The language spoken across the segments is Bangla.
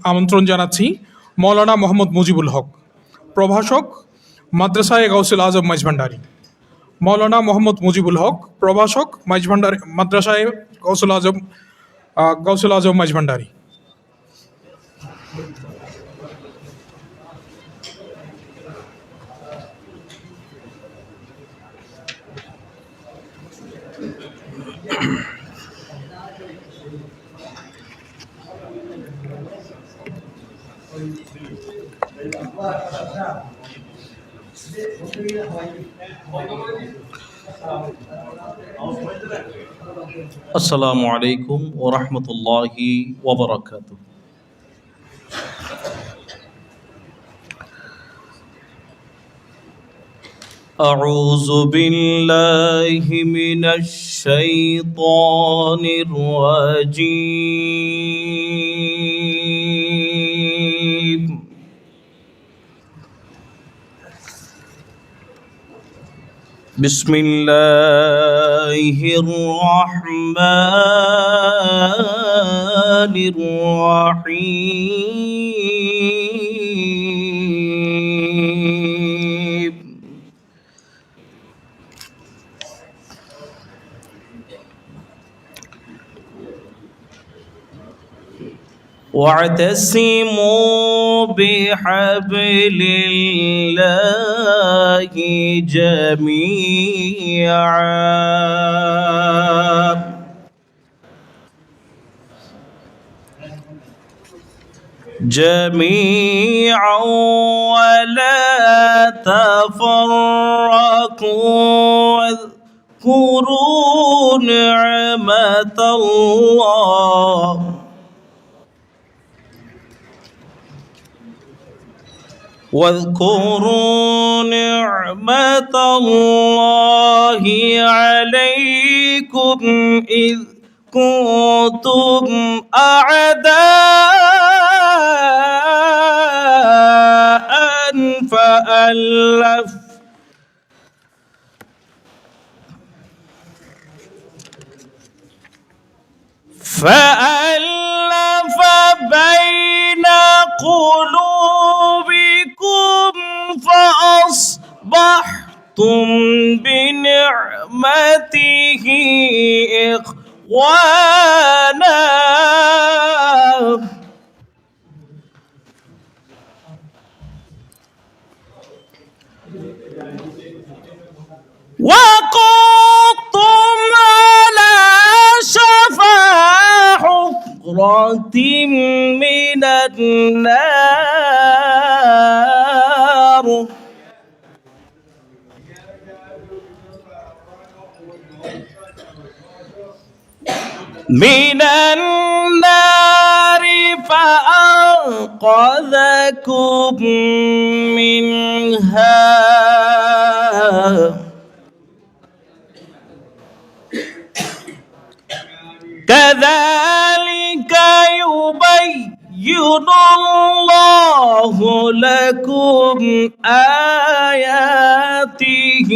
আমন্ত্রণ জানাচ্ছি মৌলানা মোহাম্মদ মুজিবুল হক, প্রভাষক, মাদ্রাসায়ে গাউসুল আজম মাইজভান্ডারী। মৌলানা মোহাম্মদ মুজিবুল হক, প্রভাষক, মাদ্রাসায়ে গাউসুল আজম মাইজভান্ডারী। আসসালামু আলাইকুম ওয়া রাহমাতুল্লাহি ওয়া বারাকাতুহু। আউযু বিল্লাহি মিনাশ শাইতানির রাজীম। বিসমিল্লাহির রহমানির রহিম। واعتصموا بحبل الله جميعا ولا تفرقوا واذكروا نعمة الله عليكم إذ كنتم أعداء فألف بين قلوبكم فأصبحتم بنعمته إخوانا وكنتم على شفا حفرة من النار فأنقذكم منها كذلك يبين الله لكم آياته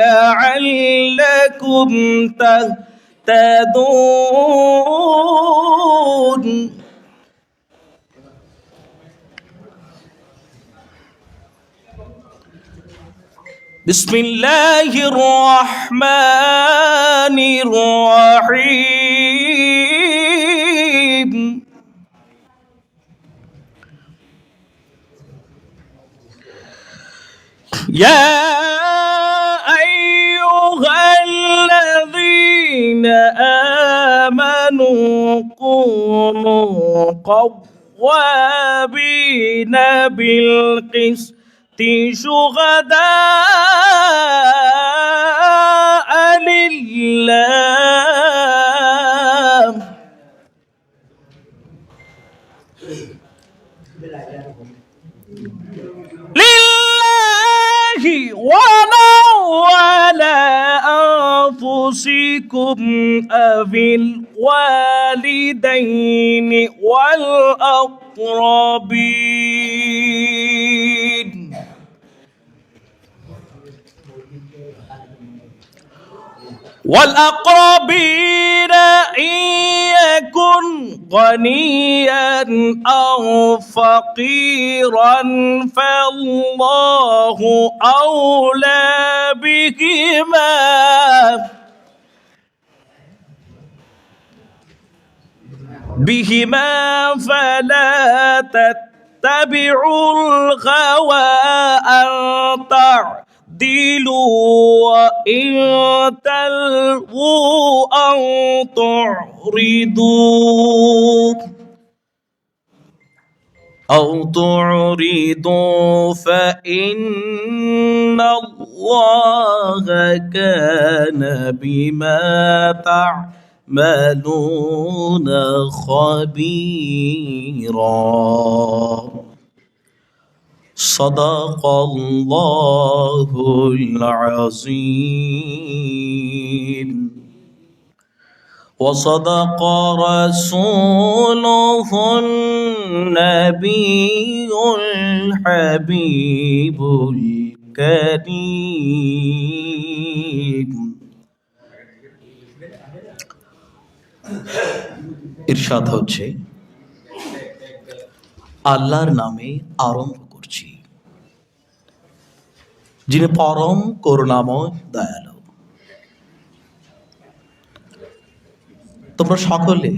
لعلكم تهتدون بسم الله الرحمن الرحيم يا أيها الذين آمنوا كونوا قوامين بالقسط شهداء لله ولو على أنفسكم أو الوالدين والأقربين إن يكن غنيا أو فقيرا فالله أولى بهما فلا تتبعوا الهوى أن تعدلوا وإن تلووا أو تعرضوا فإن الله كان بما تعملون خبيرا. صدق الله العظيم وصدق رسوله النبي الحبيب الكريم. ইরশাদ হচ্ছে, আল্লাহর নামে আরম্ভ করছি, যিনি পরম করুণাময় দয়ালু। তোমরা সকলে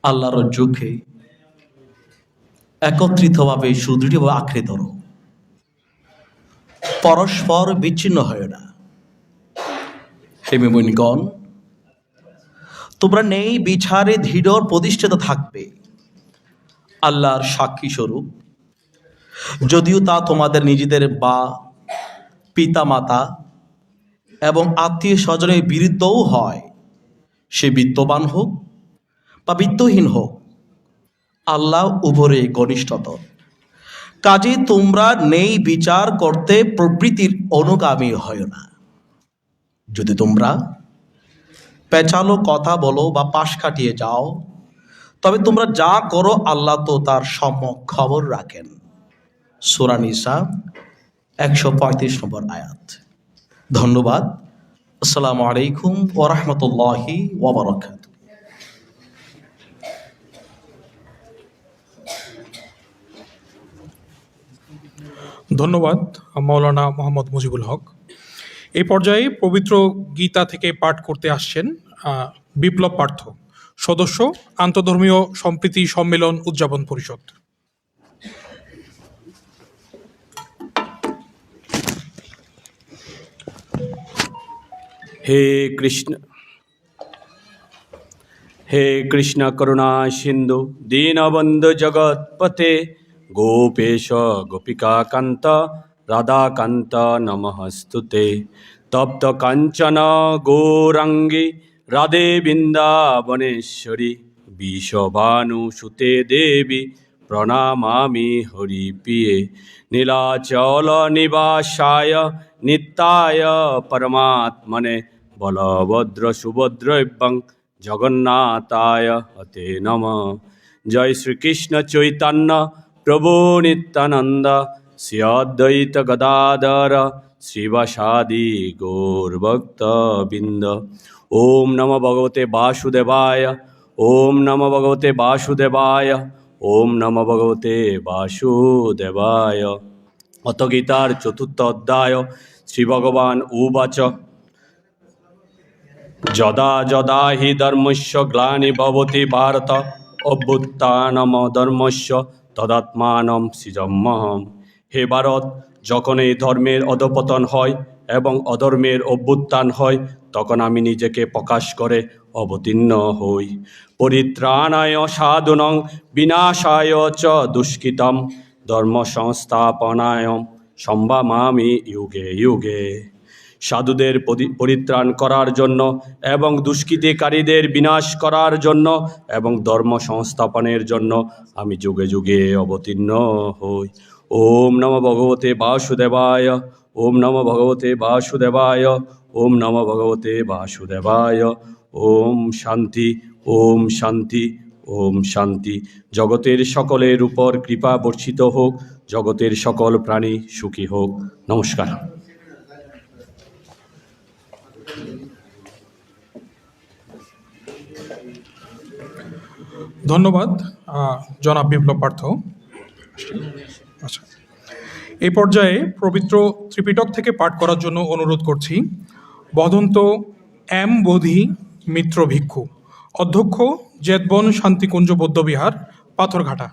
আল্লাহর চোখে একত্রিতভাবে সুদৃঢ়ভাবে আঁকড়ে ধরো, পরস্পর বিচ্ছিন্ন হয় না। হে মুমিনগণ, তোমরা নেই বিচারে দৃঢ় প্রতিষ্ঠিত থাকবে আল্লাহর সাক্ষী স্বরূপ, যদিও তা তোমাদের নিজেদের বা পিতা মাতা এবং আত্মীয় স্বজনের বিরুদ্ধও হয়, সে বিত্তবান হোক বা বিত্তহীন হোক, আল্লাহ উভয়ে ঘনিষ্ঠতর। কাজে তোমরা নেই বিচার করতে প্রবৃত্তির অনুগামী হয় না। যদি তোমরা পেঁচালো কথা বলো বা পাশ কাটিয়ে যাও, তবে তোমরা যা করো আল্লাহ তো তার সম্যক খবর রাখেন। সূরা নিসা 135 নম্বর আয়াত। ধন্যবাদ। আসসালামু আলাইকুম ওয়া রাহমাতুল্লাহি ওয়া বারাকাতুহু। ধন্যবাদ মাওলানা মোহাম্মদ মুজিবুল হক। এই পর্যায়ে পবিত্র গীতা থেকে পাঠ করতে আসছেন বিপ্লব পার্থ, সদস্য আন্তঃধর্মীয় সম্প্রীতি সম্মেলন উদযাপন পরিষদ। हे कृष्ण करुणा सिंधु दीनबंधु जगतपते गोपेश गोपिका कांत राधा कांत नमस्तुते तप्त कांचन गौरांगी राधे वृंदावनेश्वरी विश्वभानुसुते देवी प्रणामामि हरिप्रिये नीलाचल निवासाय नित्याय परमात्मने बलभद्र सुभद्रभ्यं जगन्नाथाय हते नमः। जय श्री कृष्ण चैतन्य प्रभु नित्यानंद श्री अद्वैत गदाधर श्रीवासादि गौरभक्तवृंद। ओम नमो भगवते वासुदेवाय, ओम नमो भगवते वासुदेवाय, ओम नमो भगवते वासुदेवाय। अथ गीतार चतुर्थ अध्याय श्री भगवान उवाच यदा यदा हि धर्मस्य ग्लानि भवति भारत অভ্যুত্থানম ধর্মস্য তদাত্মানম সৃজম্যহম। হে ভারত, যখন এই ধর্মের অধপতন হয় এবং অধর্মের অভ্যুত্থান হয়, তখন আমি নিজেকে প্রকাশ করে অবতীর্ণ হই। পরিত্রাণায় সাধুনং বিনাশায় চ দুষ্কৃতম ধর্ম সংস্থাপনায় সম্ভামামি যুগে যুগে। সাধুদের পরিত্রাণ করার জন্য এবং দুষ্কৃতিকারীদের বিনাশ করার জন্য এবং ধর্ম সংস্থাপনের জন্য আমি যুগে যুগে অবতীর্ণ হই। ওম নমো ভগবতে বাসুদেবায়, ওম নমো ভগবতে বাসুদেবায়, ওম নমো ভগবতে বাসুদেবায়। ওম শান্তি, ওম শান্তি, ওম শান্তি। জগতের সকলের উপর কৃপা বর্ষিত হোক, জগতের সকল প্রাণী সুখী হোক। নমস্কার। ধন্যবাদ জনাব বিপ্লব পার্থ। আচ্ছা, এই পর্যায়ে পবিত্র ত্রিপিটক থেকে পাঠ করার জন্য অনুরোধ করছি বদন্ত এম বোধি মিত্র ভিক্ষু, অধ্যক্ষ জেতবন শান্তিকুঞ্জ বৌদ্ধবিহার, পাথরঘাটা।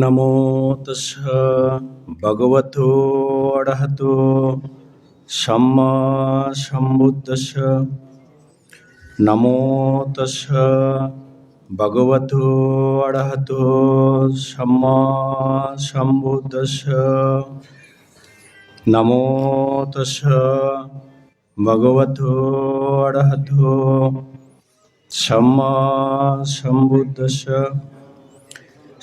নমো তস্য ভগবতো অরহতো সম্মা সম্বুদ্ধস্য। নমো তস্য ভগবতো অরহতো সম্মা সম্বুদ্ধস্য। নমো তস্য ভগবতো অরহতো সম্মা সম্বুদ্ধস্য।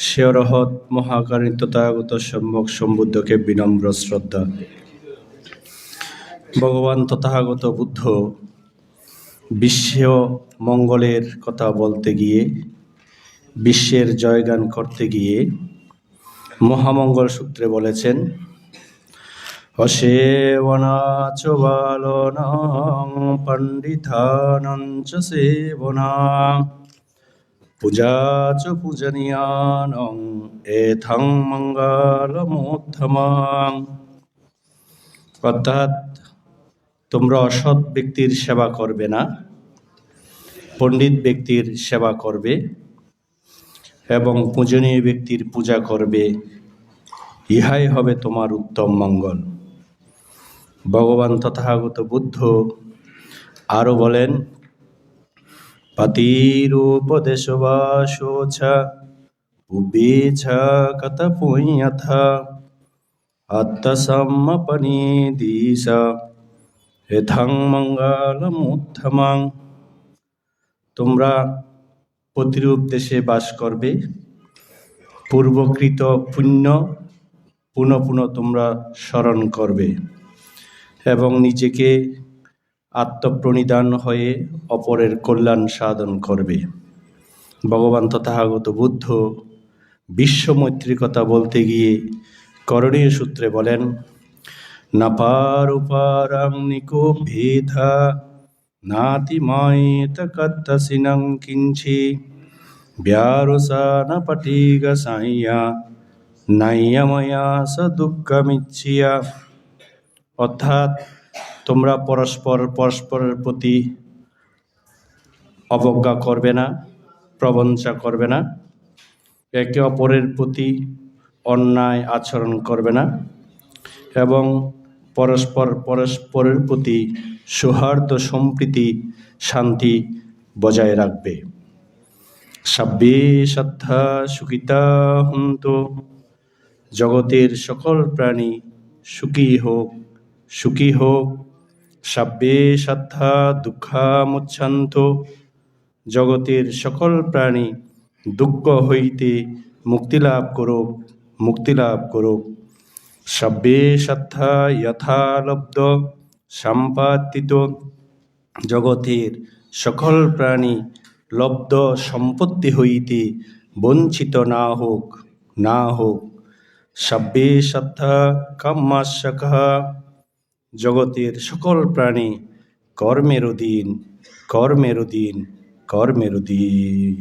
সে অরহৎ মহাকারী তথাগত সম্যক সম্বুদ্ধকে বিনম্র শ্রদ্ধা। ভগবান তথাগত বুদ্ধ বিশ্ব মঙ্গলের কথা বলতে গিয়ে, বিশ্বের জয়গান করতে গিয়ে মহামঙ্গল সূত্রে বলেছেন, অসেবনাচ বালনং পণ্ডিতানঞ্চ সেবনা পূজাচ পূজনীয়ানং এথং মঙ্গলমুত্তমং। অর্থাৎ তোমরা অসৎ ব্যক্তির সেবা করবে না, পণ্ডিত ব্যক্তির সেবা করবে এবং পূজনীয় ব্যক্তির পূজা করবে, ইহাই হবে তোমার উত্তম মঙ্গল। ভগবান তথাগত বুদ্ধ আরও বলেন, পাতিরূপদেশবাসোছ উবেছ কত পুণ্যথ আত্মসম্মপনি দিশ এথং মঙ্গলমুত্তমং। তোমরা প্রতিরূপ দেশে বাস করবে, পূর্বকৃত পুণ্য পুনঃ পুনঃ তোমরা স্মরণ করবে এবং নিজেকে আত্মপ্রণিধান হয়ে অপরের কল্যাণ সাধন করবে। ভগবান তথাগত বুদ্ধ বিশ্বমৈত্রীর কথা বলতে গিয়ে করণীয় সূত্রে বলেন, নাপারুপারাং নিকো ভেদা নাতিমায়িত কত্তসিনং কিঞ্চি ব্যারুসান পটিগ সাইয়া নাইয়াময়া স দুঃখমিচ্ছিয়া। অর্থাৎ তোমরা পরস্পরের প্রতি অবজ্ঞা করবে না, প্রবঞ্চনা করবে না, একে অপরের প্রতি অন্যায় আচরণ করবে না এবং পরস্পরের প্রতি সৌহার্দ্য সম্প্রীতি শান্তি বজায় রাখবে। সাব্বে সত্তা সুখিতা হন্তু, জগতের সকল প্রাণী সুখী হোক, সুখী হোক। সাব্বে সত্তা দুঃখামুচ্ছান্ত, জগতের সকল প্রাণী দুঃখ হইতে মুক্তি লাভ করুক, মুক্তি লাভ করুক। সাব্বে সত্তা যথালব্ধ সম্পাদিত, জগতের সকল প্রাণী লব্ধ সম্পত্তি হইতে বঞ্চিত না হোক, না হোক। সাব্বে সত্তা কাম্যাশকঃ, জগতের সকল প্রাণী কর্মের অধীন, কর্মের অধীন, কর্মের অধীন।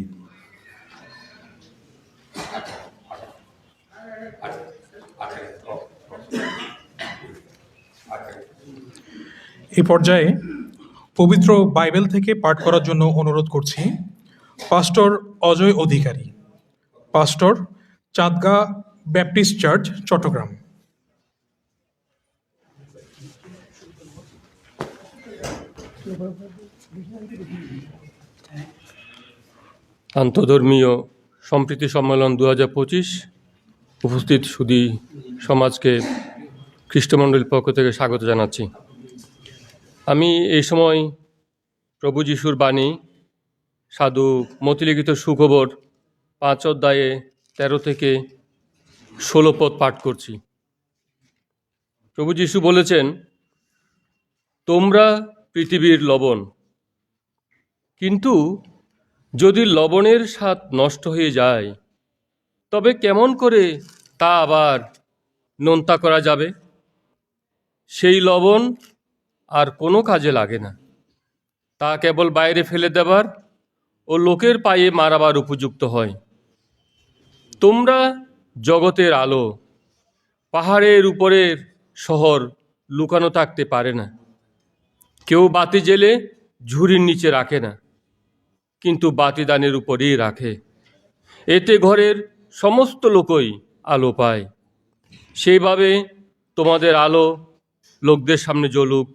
এই পর্যায়ে পবিত্র বাইবেল থেকে পাঠ করার জন্য অনুরোধ করছি পাস্টর অজয় অধিকারী, পাস্টর, চাঁদগা ব্যাপটিস্ট চার্চ, চট্টগ্রাম। আন্তধর্মীয় সম্প্রীতি সম্মেলন 2025 উপস্থিত সুধী সমাজকে খ্রিস্টমণ্ডলীর পক্ষ থেকে স্বাগত জানাচ্ছি। আমি এই সময় প্রভু যিশুর বাণী সাধু মতিলিখিত সুখবর 5 অধ্যায়ে 13 থেকে 16 পদ পাঠ করছি। প্রভু যিশু বলেছেন, তোমরা পৃথিবীর লবণ, কিন্তু যদি লবণের স্বাদ নষ্ট হয়ে যায়, তবে কেমন করে তা আবার নোনতা করা যাবে? সেই লবণ আর কোনো কাজে লাগে না, তা কেবল বাইরে ফেলে দেবার ও লোকের পায়ে মারাবার উপযুক্ত হয়। তোমরা জগতের আলো। পাহাড়ের উপরের শহর লুকানো থাকতে পারে না। কেউ বাতি জেলে ঝুড়ির নিচে রাখে না, কিন্তু বাতিদানের উপরেই রাখে, এতে ঘরের সমস্ত লোকই আলো পায়। সেইভাবে তোমাদের আলো লোকদের সামনে জ্বলুক,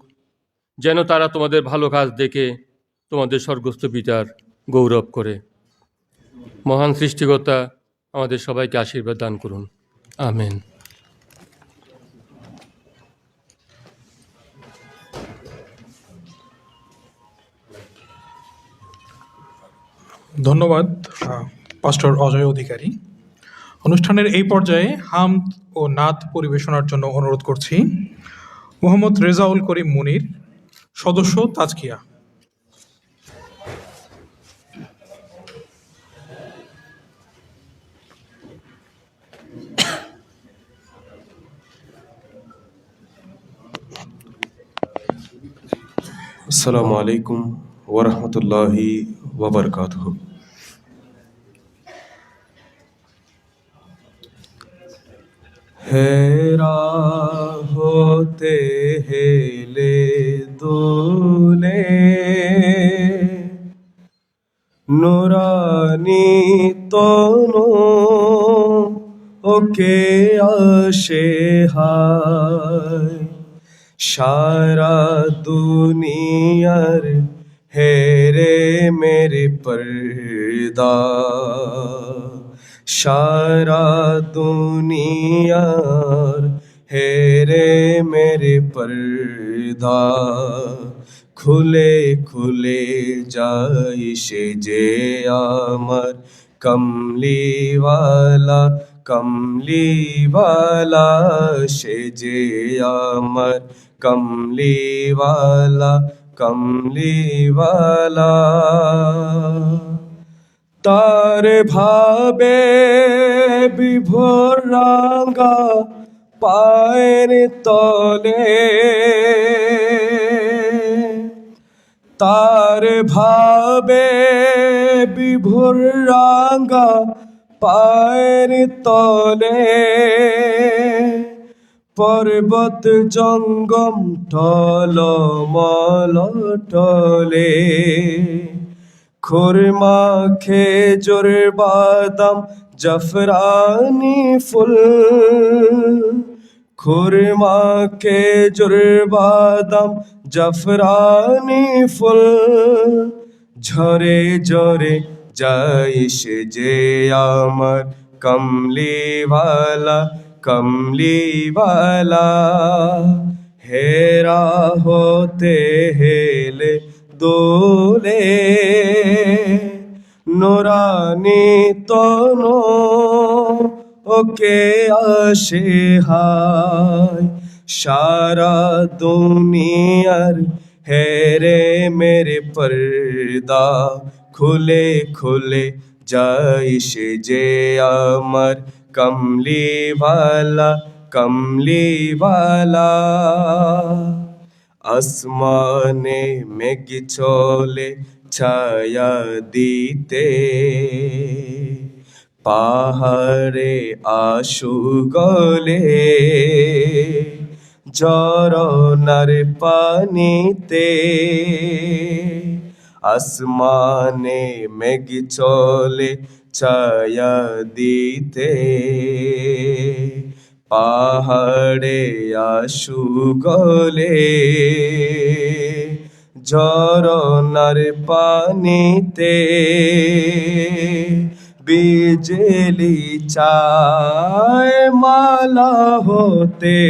যেন তারা তোমাদের ভালো কাজ দেখে তোমাদের স্বর্গস্থ পিতার গৌরব করে। মহান সৃষ্টিকর্তা আমাদের সবাইকে আশীর্বাদ দান করুন। আমেন। ধন্যবাদ পাস্টর অজয় অধিকারী। অনুষ্ঠানের এই পর্যায়ে হামদ ও নাত পরিবেশনার জন্য অনুরোধ করছি মোহাম্মদ রেজাউল করিম মুনির, সদস্য তাজকিয়া। আসসালামু আলাইকুম ওরহমতুল্লাহি ওয়াবারকাতুহু। হেরা হতে হেলে দোলে নুরানি তনু ওকে আসে হায় সারা দুনিয়ার হেরে মেরে পর্দা, সারা দুনিয়ার হেরে মেরে পর্দা, খুলে খুলে যাই সে যে আমার কমলিওয়ালা, কমলিওয়ালা সে যে আমার কমলিওয়ালা, কমলিওয়ালা। তার ভাবে বিভোর রাঙ্গা পায়ের তলে, তার ভাবে বিভোর রাঙ্গা পায়ের তলে, পর্বত জঙ্গম টলমল টলে, খুরমা খেজুর বাদাম জাফরানি ফুল, খুরমা খেজুর বাদাম জাফরানি ফুল, ঝরে ঝরে যাই সে যে আমার কমলিওয়ালা, কমলিওয়ালা। হেরা হতে হেলে দোলে নুরানি তনু ওকে আসে হায় সারা দুনিয়ার হেরে মেরে পর্দা, খুলে খুলে যাই সে যে আমার কমলিওয়ালা, কমলিওয়ালা। আসমানে মেঘ চলে ছায়া দিতে, পাহাড়ে আশু গলে ঝরনার পানিতে, আসমানে মেঘ চলে ছায়া দিতে, পাহাড়ে আশু গলে ঝরনার পানিতে, বিজলি চায় মালা হতে,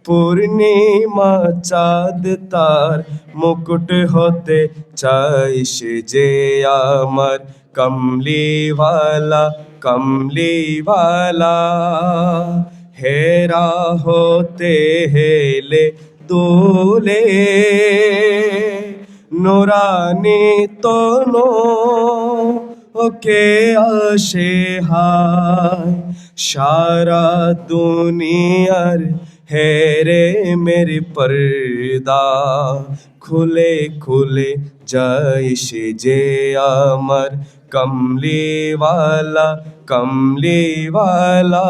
পূর্ণিমা চাঁদ তার মুকুট হতে চাই সে যে আমার কমলিওয়ালা, কমলিওয়ালা। হেরা হতে হেলে দোলে নোরানি তনো ওকে আসে হায় সারা দুনিয়ার হেরে মেরে পর্দা খুলে খুলে যায় সে যে আমার কমলিওয়ালা কমলিওয়ালা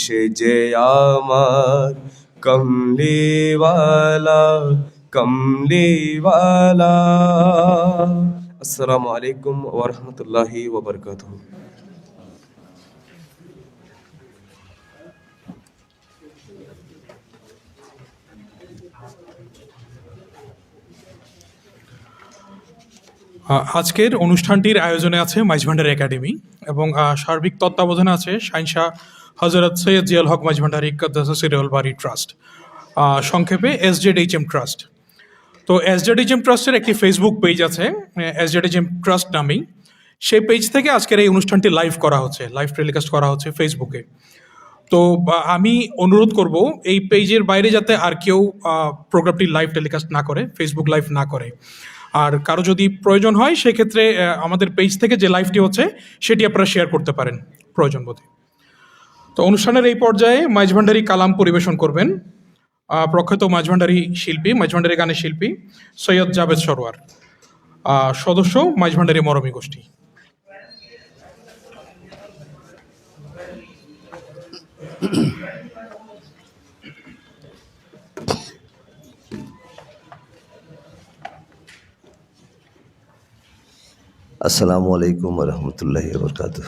সে যে আমার কমলিওয়ালা কমলিওয়ালা। আসসালামু আলাইকুম ওয়া রাহমাতুল্লাহি ওয়া বারাকাতুহু। আজকের অনুষ্ঠানটির আয়োজনে আছে মাইজভান্ডারি একাডেমি এবং সার্বিক তত্ত্বাবধানে আছে শাহিনশাহ হজরত সৈয়দ জিয়াউল হক মাইজভান্ডারি কদ্দাস সিরিয়াল বাড়ি ট্রাস্ট, সংক্ষেপে SZHM ট্রাস্ট। তো SZHM ট্রাস্টের একটি ফেসবুক পেজ আছে SZHM ট্রাস্ট নামেই। সেই পেজ থেকে আজকের এই অনুষ্ঠানটি লাইভ করা হচ্ছে, লাইভ টেলিকাস্ট করা হচ্ছে ফেসবুকে। তো আমি অনুরোধ করব এই পেজের বাইরে যাতে আর কেউ প্রোগ্রামটি লাইভ টেলিকাস্ট না করে, ফেসবুক লাইভ না করে। আর কারো যদি প্রয়োজন হয় সেক্ষেত্রে আমাদের পেজ থেকে যে লাইভটি হচ্ছে সেটি আপনারা শেয়ার করতে পারেন প্রয়োজন বোধে। তো অনুষ্ঠানের এই পর্যায়ে মাইজভান্ডারি কালাম পরিবেশন করবেন প্রখ্যাত মাইজভান্ডারি শিল্পী, মাইজভান্ডারি গানের শিল্পী সৈয়দ জাভেদ সরোয়ার, সদস্য মাইজভান্ডারি মরমী গোষ্ঠী। আসসালামু আলাইকুম রহমতুল্লাহি বরকাতুহ।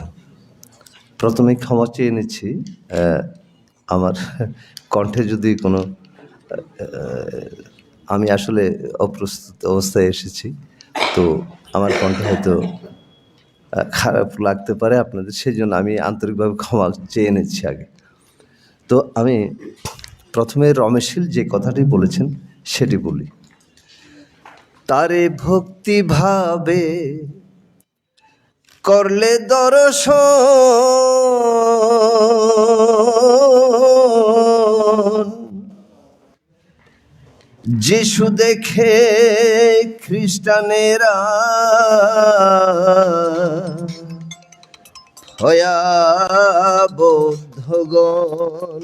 প্রথমে ক্ষমা চেয়ে নিচ্ছি, আমার কণ্ঠে যদি কোনো আমি আসলে অপ্রস্তুত অবস্থায় এসেছি, তো আমার কণ্ঠে হয়তো খারাপ লাগতে পারে আপনাদের, সেই জন্য আমি আন্তরিকভাবে ক্ষমা চেয়ে নিচ্ছি আগে। তো আমি প্রথমে রমেশশীল যে কথাটি বলেছেন সেটি বলি। তারে ভক্তিভাবে করলে দর্শন, যিশু দেখে খ্রিস্টানেরা হয়া বৌদ্ধগণ,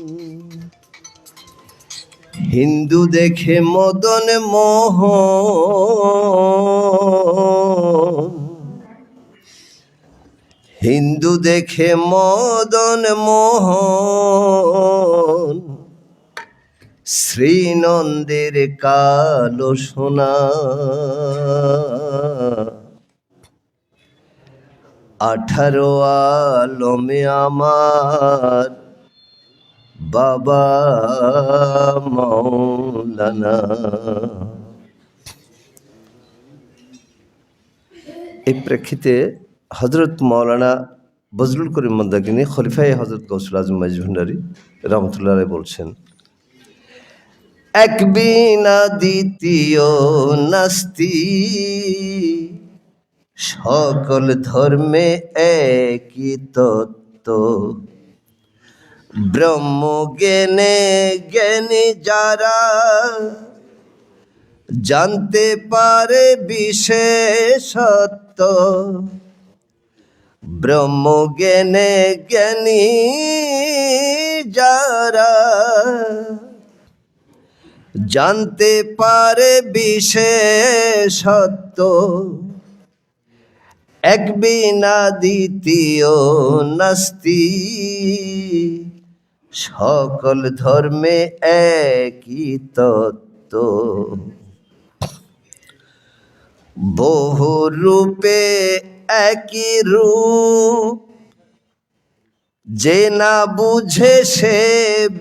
হিন্দু দেখে মদন মোহন, হিন্দু দেখে মদন মোহন, শ্রীনন্দের কালো সোনা, 18 আলমে আমার বাবা মাওলানা। এই প্রেক্ষিতে হজরত মৌলানা বজলুল করিম মন্দাকিনী খলিফায়ে হজরত গৌসুল আজম মাইজভান্ডারি রহমতুল্লাহ আলাইহি বলছেন, এক বিনা দ্বিতীয় নাস্তি, সকল ধর্মে একই তত্ত্ব, ব্রহ্ম জ্ঞানে জ্ঞানী যারা, জানতে পারে বিশেষত্ব, ব্রহ্ম জ্ঞানে জ্ঞানী যারা, জানতে পারে বিশেষত্ব, এক বিনা দ্বিতীয় নাস্তি, সকল ধর্মে একই তত্ত্ব, বহু রূপে একই রূপ, যে না বুঝে সে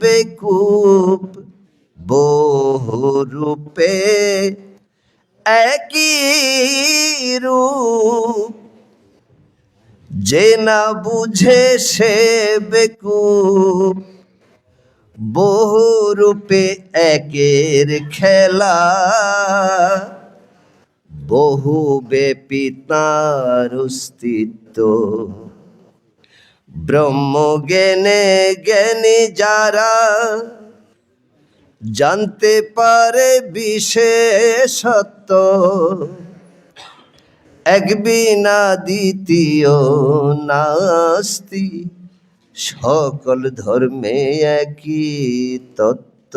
বেকুব, বহু রূপে একই রূপ, যে না বুঝে সে বেকুব, বহু রূপে একের খেলা, বহু ব্যাপী তার অস্তিত্ব, ব্রহ্ম জ্ঞানে জ্ঞানী যারা, জানতে পারে বিশেষত্ব, এক বিনা দ্বিতীয় নাস্তি, সকল ধর্মে একই তত্ত্ব।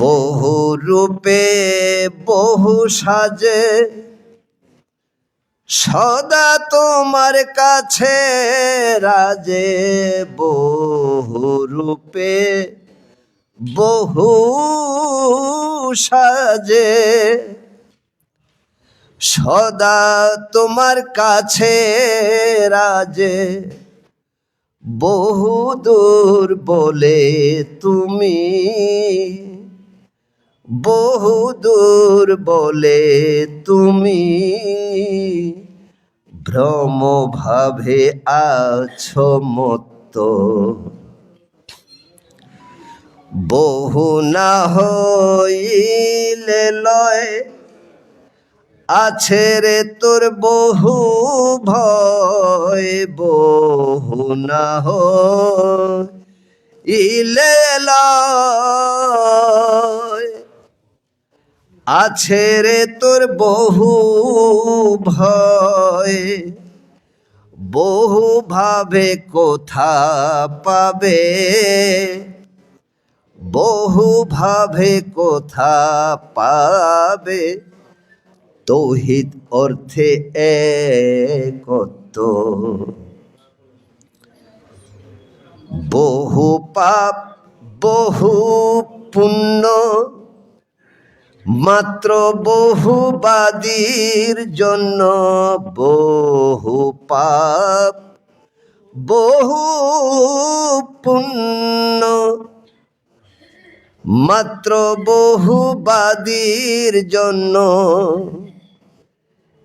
বহু রূপে বহু সাজে সদা তোমার কাছে রাজে, বহু রূপে বহু সাজে সদা তোমার কাছে রাজে, বহু দূর বলে তুমি, বহু দূর বলে তুমি, ভ্রম ভাবে আছো মত্ত। বহু না হইলে লয়, আছে রে তোর বহু ভয়, বহু না হইলে লয়, আছে রে তোর বহু ভয়, বহু ভাবে কোথা পাবে, বহু ভাবে কোথা পাবে, তৌহিদ অর্থে একত্ব। বহু পাপ বহু পুণ্য, মাত্র বহুবাদীর জন্য, বহু পাপ বহু পুণ্য, মাত্র বহুবাদীর জন্য,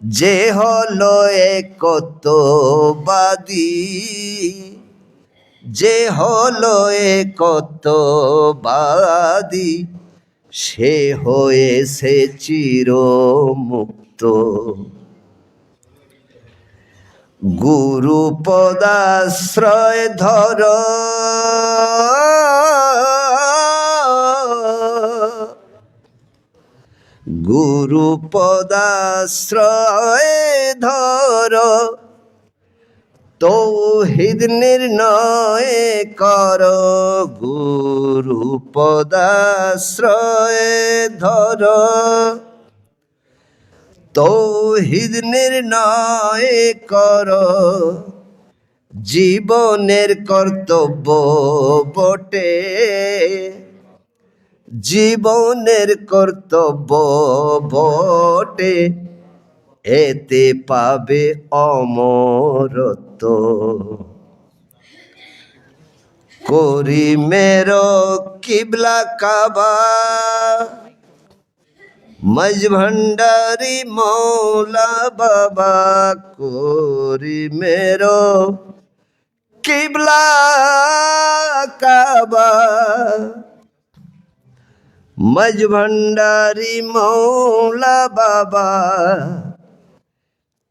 যে হলো একত্ববাদী, যে হলো একত্ববাদী, সে হয়েছে চিরমুক্ত। গুরু পদাশ্রয় ধর, গুরু পদাশ্রয় ধর, তৌহিদ নির্ণয় কর, গুরু পদাশ্রয় ধর, তৌহিদ নির্ণয় কর, জীবনের কর্তব্য বটে, জীবনের কর্তব্য বটে, এতে পাবে অমরত্ব। করিমের কিবলা কাবা, মাঝ ভান্ডারি মৌলা বাবা, করিমের কিবলা কাবা, মাঝ ভান্ডারি মৌলা বাবা,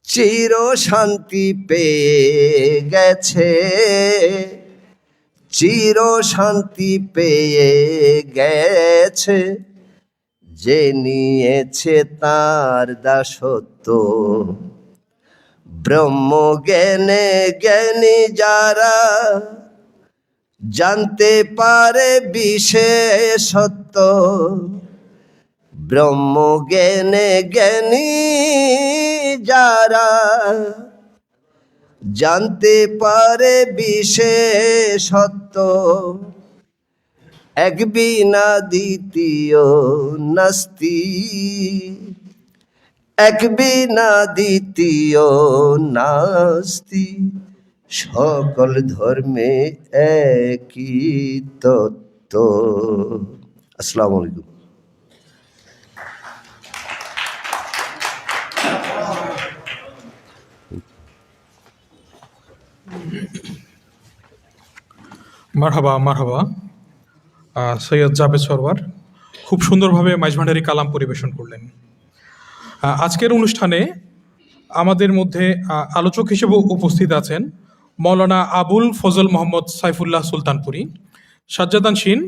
চির শান্তি পেয়ে গেছে, চির শান্তি পেয়ে গেছে, যে নিয়েছে তার দাসত্ব। ব্রহ্ম জ্ঞানে জ্ঞানী যারা, জানতে পারে বিশেষত্ব, ব্রহ্ম জ্ঞানে জ্ঞানী যারা, জানতে পারে বিশেষত্ব, এক বিনা দ্বিতীয় নাস্তি, এক বিনা দ্বিতীয় নাস্তি, সকল ধর্মে একই তত্ত্ব। আসসালামু আলাইকুম। মারহাবা মারহাবা। সৈয়দ জাবেদ সরওয়ার খুব সুন্দরভাবে মাইজভান্ডারি কালাম পরিবেশন করলেন। আজকের অনুষ্ঠানে আমাদের মধ্যে আলোচক হিসেবে উপস্থিত আছেন মৌলানা আবুল ফজল মোহাম্মদ সাইফুল্লাহ সুলতানপুরি, সাজ্জাদান শিন,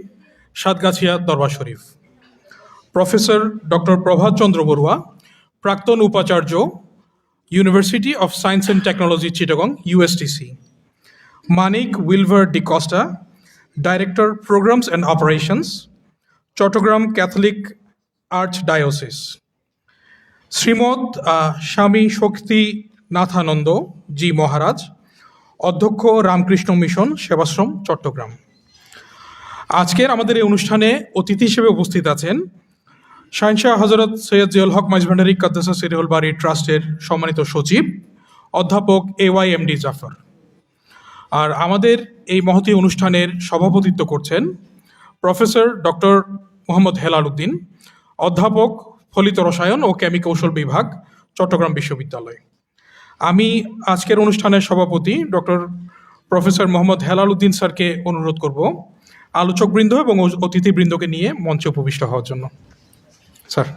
সাতগাছিয়া দরবার শরীফ। প্রফেসর ডক্টর প্রভাত চন্দ্র বড়ুয়া, প্রাক্তন উপাচার্য, University of Science and Technology Chittagong, USTC. Manik Wilver D'Costa, director programmes and operations, Chattogram Catholic archdiocese. Shrimat Swami Shaktinathananda জি মহারাজ, অধ্যক্ষ রামকৃষ্ণ মিশন সেবাশ্রম, চট্টগ্রাম। আজকের আমাদের এই অনুষ্ঠানে অতিথি হিসেবে উপস্থিত আছেন শাহিনশাহ হজরত সৈয়দ জিয়াউল হক মাইজভান্ডারী কাদ্দাসা সিরিহুল বারী ট্রাস্টের সম্মানিত সচিব অধ্যাপক AYMD জাফর। আর আমাদের এই মহতী অনুষ্ঠানের সভাপতিত্ব করছেন প্রফেসর ডক্টর মোহাম্মদ হেলাল উদ্দিন, অধ্যাপক ফলিত রসায়ন ও কেমিকৌশল বিভাগ, চট্টগ্রাম বিশ্ববিদ্যালয়। আমি আজকের অনুষ্ঠানের সভাপতি ডক্টর প্রফেসর মোহাম্মদ হেলাল উদ্দিন স্যারকে অনুরোধ করব আলোচকবৃন্দ এবং অতিথিবৃন্দকে নিয়ে মঞ্চে উপবিষ্ট হওয়ার জন্য। Sir.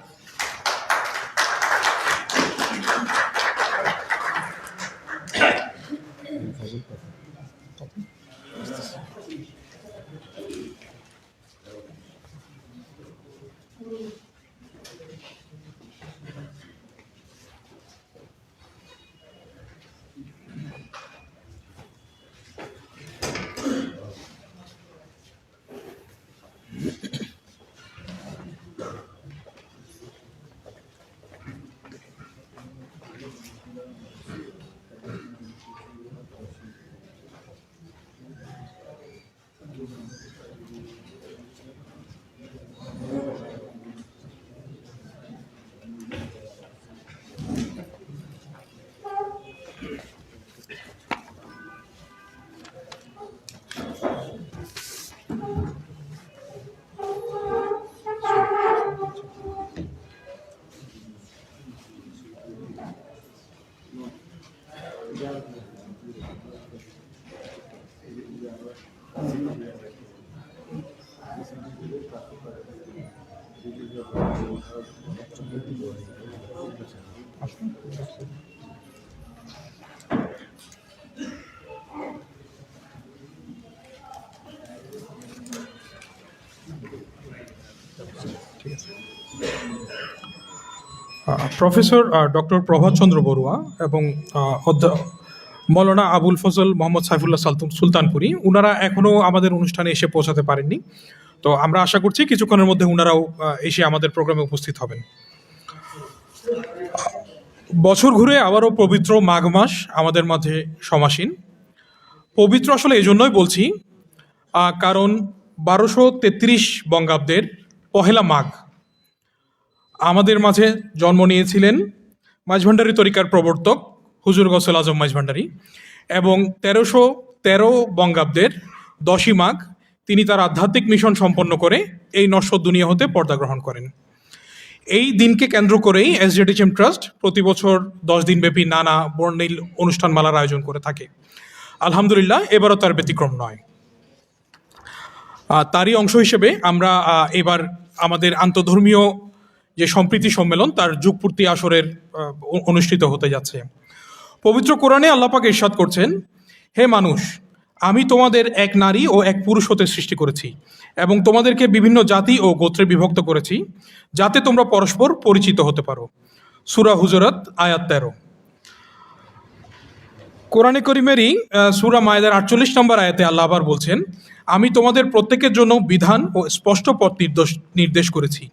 Professor doctor Prabhat Chandra Barua এবং মৌলানা আবুল ফজল মোহাম্মদ সাইফুল্লাহ সুলতানপুরি, ওনারা এখনও আমাদের অনুষ্ঠানে এসে পৌঁছাতে পারেননি। তো আমরা আশা করছি কিছুক্ষণের মধ্যে ওনারাও এসে আমাদের প্রোগ্রামে উপস্থিত হবেন। বছর ঘুরে আবারও পবিত্র মাঘ মাস আমাদের মাঝে সমাসীন। পবিত্র আসলে এই জন্যই বলছি কারণ 1233 বঙ্গাব্দের পহেলা মাঘ আমাদের মাঝে জন্ম নিয়েছিলেন মাইজভান্ডারী তরিকার প্রবর্তক হুজুর গৌসুল আজম মাইজভান্ডারী, এবং 1313 বঙ্গাব্দের 10ই মাঘ তিনি তার আধ্যাত্মিক মিশন সম্পন্ন করে এই নশ্বর দুনিয়া হতে পর্দা গ্রহণ করেন। এই দিনকে কেন্দ্র করেই SJTHM ট্রাস্ট প্রতি বছর 10 দিনব্যাপী নানা বর্ণিল অনুষ্ঠানমালার আয়োজন করে থাকে। আলহামদুলিল্লাহ, এবারও তার ব্যতিক্রম নয়। তারই অংশ হিসেবে আমরা এবার আমাদের আন্তধর্মীয় যে সম্প্রীতি সম্মেলন তার যুগপূর্তি আসরের অনুষ্ঠিত হতে যাচ্ছে। পবিত্র কোরআনে আল্লাহ পাক ইরশাদ করছেন, হে মানুষ, আমি তোমাদের এক নারী ও এক পুরুষ হতে সৃষ্টি করেছি এবং তোমাদেরকে বিভিন্ন জাতি ও গোত্রে বিভক্ত করেছি যাতে তোমরা পরস্পর পরিচিত হতে পারো। সূরা হুজুরাত আয়াত 13। কোরআনে করিমেরই সূরা মায়েদার 48 নম্বর আয়াতে আল্লাহ আবার বলছেন, আমি তোমাদের প্রত্যেকের জন্য বিধান ও স্পষ্ট পথ নির্দেশ করেছি।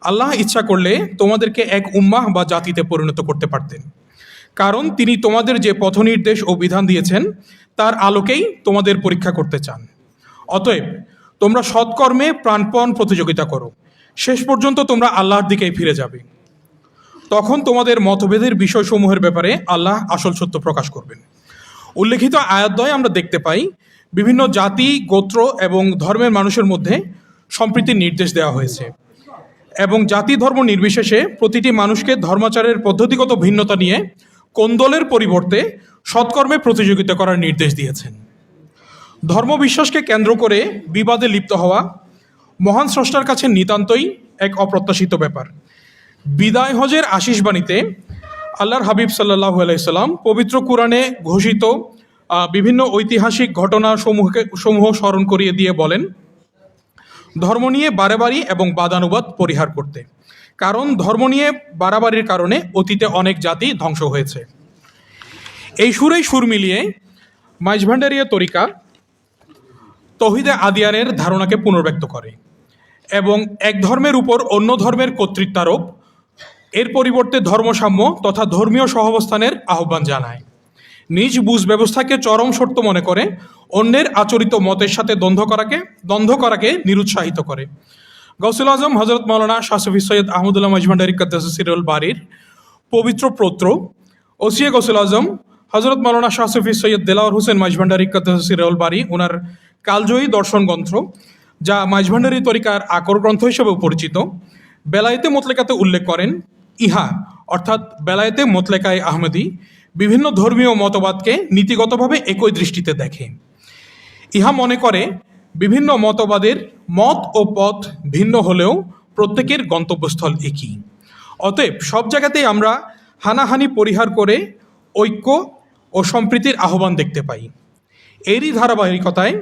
আল্লাহ ইচ্ছা করলে তোমাদেরকে এক উম্মাহ বা জাতিতে পরিণত করতে পারতেন, কারণ তিনি তোমাদের যে পথ নির্দেশ ও বিধান দিয়েছেন তার আলোকেই তোমাদের পরীক্ষা করতে চান। অতএব তোমরা সৎকর্মে প্রাণপণ প্রতিযোগিতা করো, শেষ পর্যন্ত তোমরা আল্লাহর দিকেই ফিরে যাবে। তখন তোমাদের মতভেদের বিষয়সমূহের ব্যাপারে আল্লাহ আসল সত্য প্রকাশ করবেন। উল্লেখিত আয়াতদ্বয়ে আমরা দেখতে পাই বিভিন্ন জাতি, গোত্র এবং ধর্মের মানুষের মধ্যে সম্প্রীতির নির্দেশ দেওয়া হয়েছে এবং জাতি ধর্ম নির্বিশেষে প্রতিটি মানুষকে ধর্মাচারের পদ্ধতিগত ভিন্নতা নিয়ে কোন্দলের পরিবর্তে সৎকর্মে প্রতিযোগিতা করার নির্দেশ দিয়েছেন। ধর্মবিশ্বাসকে কেন্দ্র করে বিবাদে লিপ্ত হওয়া মহান স্রষ্টার কাছে নিতান্তই এক অপ্রত্যাশিত ব্যাপার। বিদায় হজের আশিস বাণীতে আল্লাহর হাবিব সাল্লাল্লাহু আলাইহি সাল্লাম পবিত্র কুরআনে ঘোষিত বিভিন্ন ঐতিহাসিক ঘটনা সমূহ স্মরণ করিয়ে দিয়ে বলেন, ধর্ম নিয়ে বাড়াবাড়ি এবং বাদানুবাদ পরিহার করতে। কারণ ধর্ম নিয়ে বাড়াবাড়ির কারণে অতীতে অনেক জাতি ধ্বংস হয়েছে। এই সুরেই সুর মিলিয়ে মাইজভান্ডারিয়া তরিকা তৌহিদে আদিয়ানের ধারণাকে পুনর্ব্যক্ত করে এবং এক ধর্মের উপর অন্য ধর্মের কর্তৃত্বারোপ, এর পরিবর্তে ধর্মসাম্য তথা ধর্মীয় সহাবস্থানের আহ্বান জানায়। নিজ বুঝ ব্যবস্থাকে চরম সত্য মনে করে অন্যের আচরিত মতের সাথে দ্বন্দ্ব করাকে নিরুৎসাহিত করে। গৌসুল আজম হজরত মৌলানা শাহ শফি সৈয়দ আহমদুল্লাহ মাইজভান্ডারি কাদ্দাস সিরুল বাড়ির পবিত্র পৌত্র ওসিয়ে গৌসুল আজম হজরত মৌলানা শাহ শফি সৈয়দ দেলাওয়ার হোসেন মাইজভান্ডারি কাদ্দাস সিরুল বাড়ি ওনার কালজয়ী দর্শন গ্রন্থ, যা মাইজভান্ডারি তরিকার আকর গ্রন্থ হিসেবেও পরিচিত, বেলায়েতে মোতলেকাতে উল্লেখ করেন, ইহা অর্থাৎ বেলায়েতে মোতলেকায় আহমেদি বিভিন্ন ধর্মীয় মতবাদকে নীতিগতভাবে একই দৃষ্টিতে দেখে। ইহা মনে করে বিভিন্ন মতবাদের মত ও পথ ভিন্ন হলেও প্রত্যেকের গন্তব্যস্থল একই। অতএব সব জায়গাতেই আমরা হানাহানি পরিহার করে ঐক্য ও সম্প্রীতির আহ্বান দেখতে পাই। এরই ধারাবাহিকতায়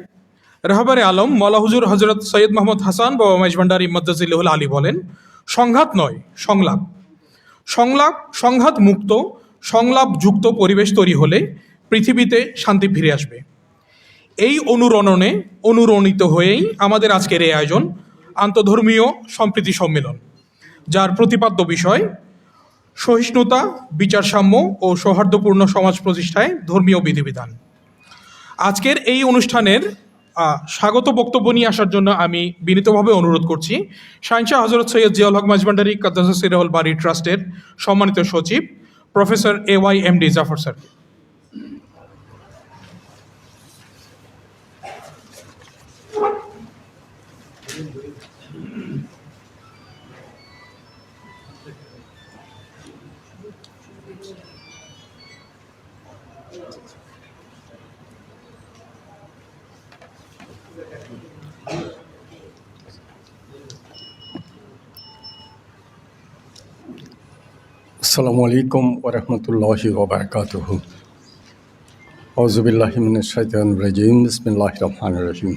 রাহবারে আলম মৌলা হুজুর হজরত সৈয়দ মোহাম্মদ হাসান বাবা মাইজভান্ডারি মাদ্দাজিল্লাহুল আলী বলেন, সংঘাত নয় সংলাপ, সংঘাত মুক্ত সংলাপ যুক্ত পরিবেশ তৈরি হলে পৃথিবীতে শান্তি ফিরে আসবে। এই অনুরণিত হয়েই আমাদের আজকের এই আয়োজন আন্তধর্মীয় সম্প্রীতি সম্মেলন, যার প্রতিপাদ্য বিষয় সহিষ্ণুতা, বিচার সাম্য ও সৌহার্দ্যপূর্ণ সমাজ প্রতিষ্ঠায় ধর্মীয় বিধিবিধান। আজকের এই অনুষ্ঠানের স্বাগত বক্তব্য নিয়ে আসার জন্য আমি বিনীতভাবে অনুরোধ করছি শাহিনশাহ হজরত সৈয়দ জিয়াউল হক মাইজভান্ডারি কাদ্দাস সিরহুল বাড়ি ট্রাস্টের সম্মানিত সচিব প্রফেসর AYMD জাফর স্যার। আসসালামু আলাইকুম ওরহমতুল্লাহি ওবারাকাতুহু। আউযুবিল্লাহি মিনাশ শাইতানির রাজিম। বিসমিল্লাহির রহমানির রহিম।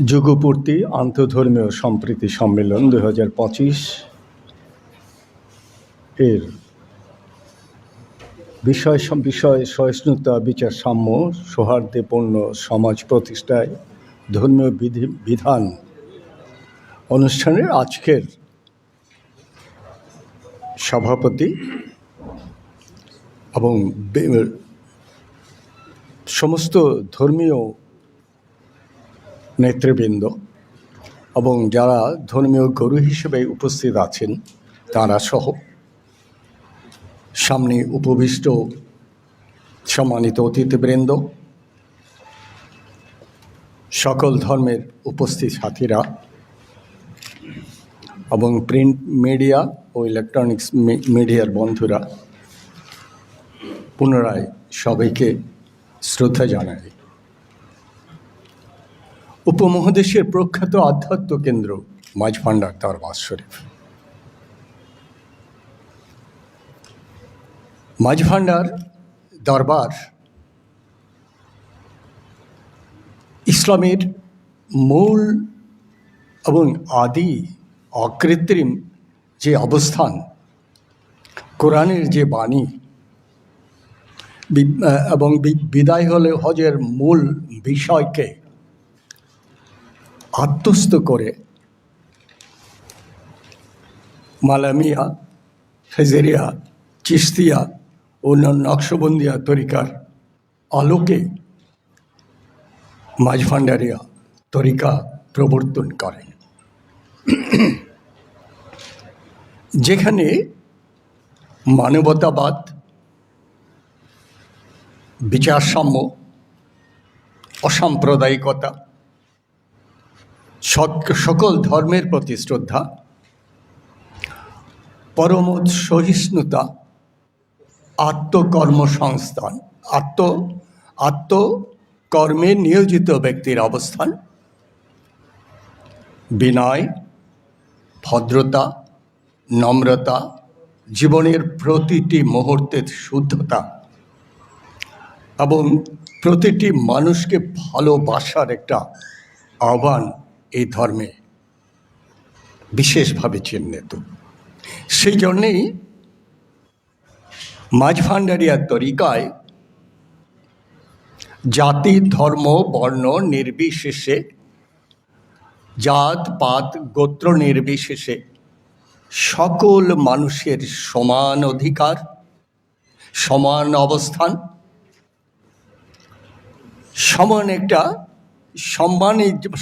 যুগপূর্তি আন্তঃধর্মীয় সম্প্রীতি সম্মেলন 2025 এর বিষয় সহিষ্ণুতা, বিচার সাম্য, সৌহার্দ্যপূর্ণ সমাজ প্রতিষ্ঠায় ধর্মীয় বিধান অনুষ্ঠানের আজকের সভাপতি এবং সমস্ত ধর্মীয় নেতৃবৃন্দ এবং যারা ধর্মীয় গুরু হিসেবে উপস্থিত আছেন তারা সহ সামনে উপবিষ্ট সম্মানিত অতিথিবৃন্দ, সকল ধর্মের উপস্থিত সাথীরা এবং প্রিন্ট মিডিয়া ও ইলেকট্রনিক্স মিডিয়ার বন্ধুরা, পুনরায় সবাইকে শ্রদ্ধা জানাই। উপমহাদেশের প্রখ্যাত আধ্যাত্ম কেন্দ্র মাইজভান্ডার দরবার শরীফ, মাইজভান্ডার দরবার ইসলামের মূল এবং আদি অকৃত্রিম যে অবস্থান, কোরআনের যে বাণী এবং বিদায় হলে হজের মূল বিষয়কে আত্মস্থ করে মালামিয়া, খেজেরিয়া, চিশতিয়া ও নকশবন্দিয়া তরিকার আলোকে মাইজভান্ডারিয়া তরিকা প্রবর্তন করেন, যেখানে মানবতাবাদ, বিচার সাম্য, অসাম্প্রদায়িকতা, সকল ধর্মের প্রতি শ্রদ্ধা, পরম সহিষ্ণুতা, আত্মকর্মসংস্থান, আত্মকর্মে নিয়োজিত ব্যক্তির অবস্থান, বিনয়, ভদ্রতা, নম্রতা, জীবনের প্রতিটি মুহূর্তের শুদ্ধতা এবং প্রতিটি মানুষকে ভালোবাসার একটা আহ্বান এই ধর্মে বিশেষভাবে চিহ্নিত। সেই জন্যেই মাঝভান্ডারিয়ার তরিকায় জাতি, ধর্ম, বর্ণ নির্বিশেষে, জাত পাত গোত্র নির্বিশেষে সকল মানুষের সমান অধিকার, সমান অবস্থান, সমান একটা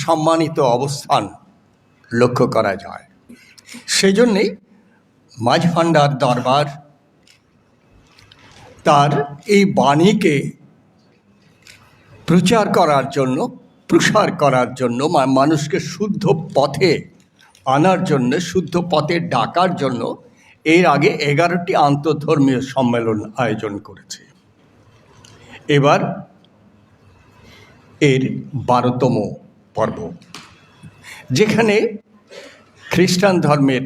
সম্মানিত অবস্থান লক্ষ্য করা যায়। সেজন্যেই মাঝভান্ডার দরবার তার এই বাণীকে প্রচার করার জন্য, প্রসার করার জন্য, মানুষকে শুদ্ধ পথে আনার জন্য, শুদ্ধ পথে ডাকার জন্য এর আগে 11টি আন্তঃধর্মীয় সম্মেলন আয়োজন করেছে। এবার এর 12তম পর্ব, যেখানে খ্রিস্টান ধর্মের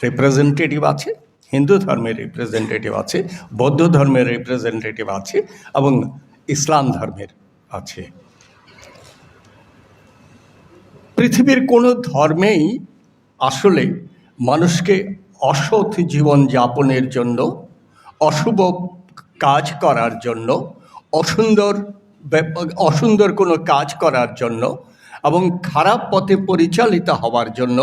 রিপ্রেজেন্টেটিভ আছে, হিন্দু ধর্মের রিপ্রেজেন্টেটিভ আছে, বৌদ্ধ ধর্মের রিপ্রেজেন্টেটিভ আছে এবং ইসলাম ধর্মের আছে। পৃথিবীর কোনো ধর্মেই আসলে মানুষকে অসৎ জীবন যাপনের জন্য, অশুভ কাজ করার জন্য, অসুন্দর কোনো কাজ করার জন্য এবং খারাপ পথে পরিচালিত হওয়ার জন্য,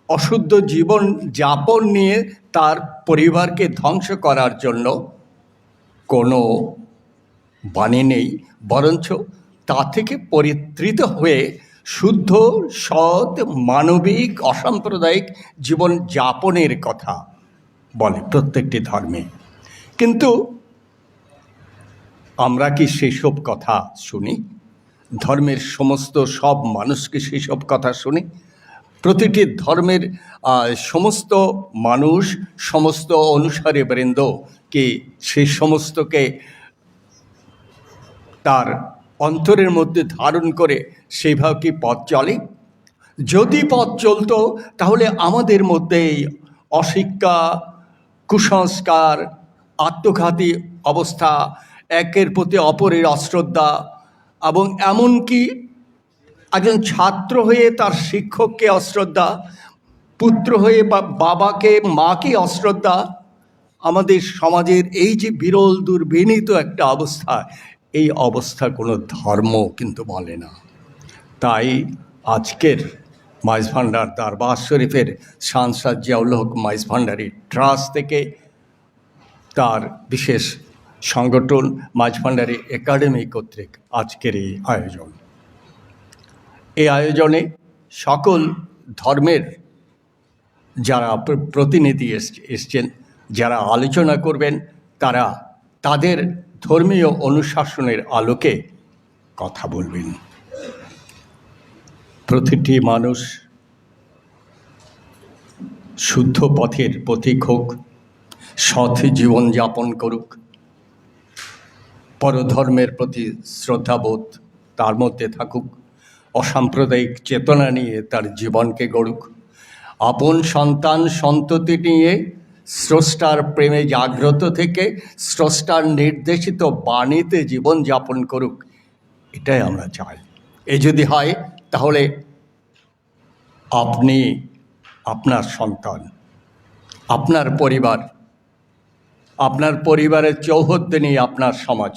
অশুদ্ধ জীবন যাপন নিয়ে তার পরিবারকে ধ্বংস করার জন্য কোনো বাণী নেই, বরঞ্চ তা থেকে পরিত্রাণ হয়ে শুদ্ধ, সৎ, মানবিক, অসাম্প্রদায়িক জীবন যাপনের কথা বলে প্রত্যেকটি ধর্মে। কিন্তু আমরা কি সেসব কথা শুনি? ধর্মের সব মানুষকে সেসব কথা শুনি? প্রতিটি ধর্মের সমস্ত মানুষ, সমস্ত অনুসারী বৃন্দ কি সেই সমস্তকে তার অন্তরের মধ্যে ধারণ করে সেইভাবে কি পথ চলে? যদি পথ চলতো তাহলে আমাদের মধ্যেই অশিক্ষা, কুসংস্কার, আত্মঘাতী অবস্থা, একের প্রতি অপরের অশ্রদ্ধা এবং এমনকি একজন ছাত্র হয়ে তার শিক্ষককে অশ্রদ্ধা, পুত্র হয়ে বা বাবাকে, মাকে অশ্রদ্ধা, আমাদের সমাজের এই যে বিরল দুর্বিনীত একটা অবস্থা, এই অবস্থা কোনো ধর্ম কিন্তু বলে না। তাই আজকের মাঝভান্ডার দরবার শরীফের সাংসদ জিয়াউল হক মাঝভান্ডারি ট্রাস্ট থেকে তার বিশেষ সংগঠন মাঝভান্ডারি একাডেমি কর্তৃক আজকের এই আয়োজন। এই আয়োজনে সকল ধর্মের যারা প্রতিনিধি এসছেন, যারা আলোচনা করবেন, তারা তাদের ধর্মীয় অনুশাসনের আলোকে কথা বলবেন। প্রতিটি মানুষ শুদ্ধ পথের পথিক হোক, সৎ জীবনযাপন করুক, পরধর্মের প্রতি শ্রদ্ধাবোধ তার মধ্যে থাকুক, অসাম্প্রদায়িক চেতনা নিয়ে তার জীবনকে গড়ুক, আপন সন্তান সন্ততি নিয়ে স্রষ্টার প্রেমে জাগ্রত থেকে স্রষ্টার নির্দেশিত বাণীতে জীবনযাপন করুক, এটাই আমরা চাই। এ যদি হয় তাহলে আপনি, আপনার সন্তান, আপনার পরিবার, আপনার পরিবারের চৌহদ্দি নিয়ে আপনার সমাজ,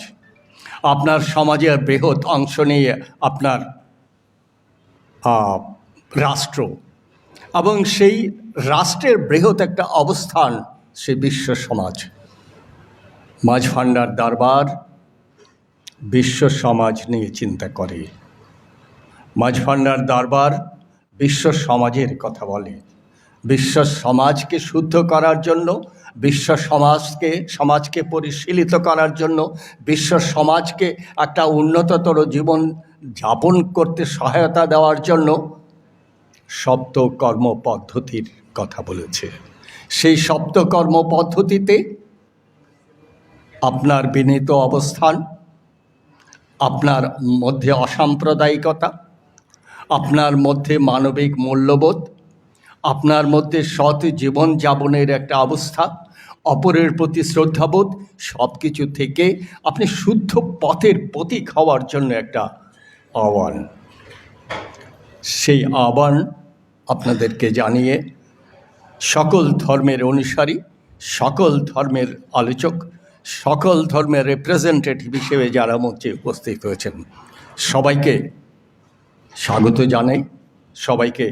আপনার সমাজের বৃহৎ অংশ নিয়ে আপনার রাষ্ট্র, এবং সেই রাষ্ট্রের বৃহৎ একটা অবস্থান সে বিশ্ব সমাজ। মাঝভান্ডার দরবার বিশ্ব সমাজ নিয়ে চিন্তা করে। মাঝভান্ডার দরবার বিশ্ব সমাজের কথা বলে। বিশ্ব সমাজকে শুদ্ধ করার জন্য, বিশ্ব সমাজকে পরিশীলিত করার জন্য, বিশ্ব সমাজকে একটা উন্নততর জীবন যাপন করতে সহায়তা দেওয়ার জন্য সপ্ত কর্ম পদ্ধতির কথা বলেছে। সেই সপ্ত কর্ম পদ্ধতিতে আপনার বিনীত অবস্থান, আপনার মধ্যে অসাম্প্রদায়িকতা, আপনার মধ্যে মানবিক মূল্যবোধ, আপনার মধ্যে সৎ জীবন যাপনের একটা অবস্থা, অপরের প্রতি শ্রদ্ধাবোধ, সব কিছু থেকে আপনি শুদ্ধ পথের প্রতীক হওয়ার জন্য একটা আহ্বান। সেই আহ্বান আপনাদেরকে জানিয়ে সকল ধর্মের অনুসারী, সকল ধর্মের আলোচক, সকল ধর্মের রিপ্রেজেন্টেটিভ হিসেবে যারা মঞ্চে উপস্থিত হয়েছেন সবাইকে স্বাগত জানাই, সবাইকে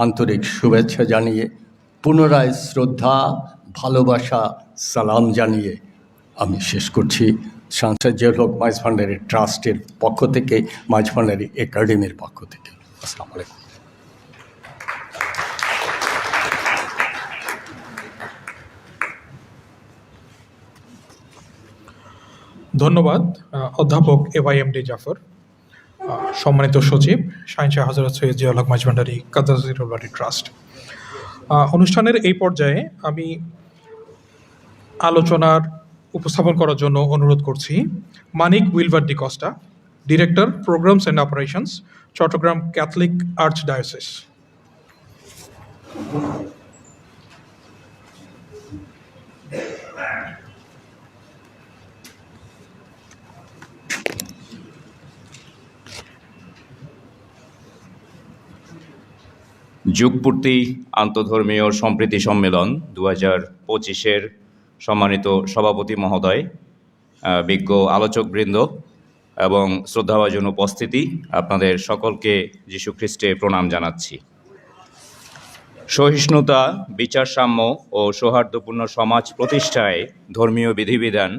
আন্তরিক শুভেচ্ছা জানিয়ে পুনরায় শ্রদ্ধা, ভালোবাসা, সালাম জানিয়ে আমি শেষ করছি। সাংসদ জিয়াউল হক মাইজ ভান্ডারী ট্রাস্টের পক্ষ থেকে, মাইজ ভান্ডারী একাডেমির পক্ষ থেকে। আসসালামু আলাইকুম। ধন্যবাদ অধ্যাপক এওয়াইএমডি জাফর। সম্মানিত সচিব শাহিন শাহ হযরত সৈয়দ জিয়াউল হক মাইজ ভান্ডারী কাদ্দাসিরুল বারী ট্রাস্ট। অনুষ্ঠানের এই পর্যায়ে আমি আলোচনার উপস্থাপন করার জন্য অনুরোধ করছি Manik Wilver D'Costa, director programmes and operations, Chattogram Catholic archdiocese. যুগপূর্তি আন্তঃধর্মীয় সম্প্রীতি সম্মেলন 2025-এর সম্মানিত সভাপতি মহোদয়, বিজ্ঞ আলোচকবৃন্দ এবং শ্রদ্ধাভাজন উপস্থিতি, আপনাদের সকলকে যীশু খ্রিস্টে প্রণাম জানাচ্ছি। সহিষ্ণুতা, বিচার সাম্য ও সৌহার্দ্যপূর্ণ সমাজ প্রতিষ্ঠায় ধর্মীয় বিধিবিধান,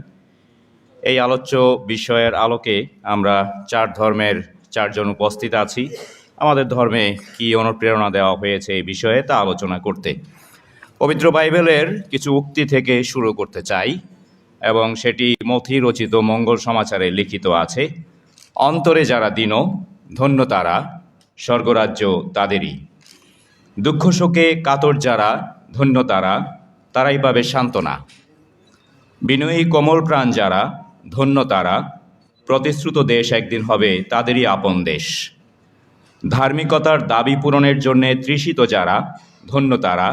এই আলোচ্য বিষয়ের আলোকে আমরা চার ধর্মের চারজন উপস্থিত আছি। আমাদের ধর্মে কি অনুপ্রেরণা দেওয়া হয়েছে এই বিষয়ে তা আলোচনা করতে পবিত্র বাইবেলের কিছু উক্তি থেকে শুরু করতে চাই, এবং সেটি মথি রচিত মঙ্গল সমাচারে লিখিত আছে। অন্তরে যারা দীন, ধন্য তারা, স্বর্গরাজ্য তাদেরই। দুঃখ শোকে কাতর যারা, ধন্য তারা, তারাই পাবে সান্ত্বনা। বিনয়ী কোমল প্রাণ যারা, ধন্য তারা, প্রতিশ্রুত দেশ একদিন হবে তাদেরই আপন দেশ। ধার্মিকতার দাবি পূরণের জন্য তৃষিত যারা, ধন্য তারা,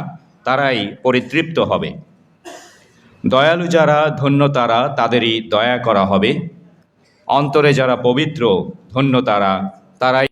তারাই পরিতৃপ্ত হবে। দয়ালু যারা, ধন্য তারা, তাদেরই দয়া করা হবে। অন্তরে যারা পবিত্র, ধন্য তারা, তারাই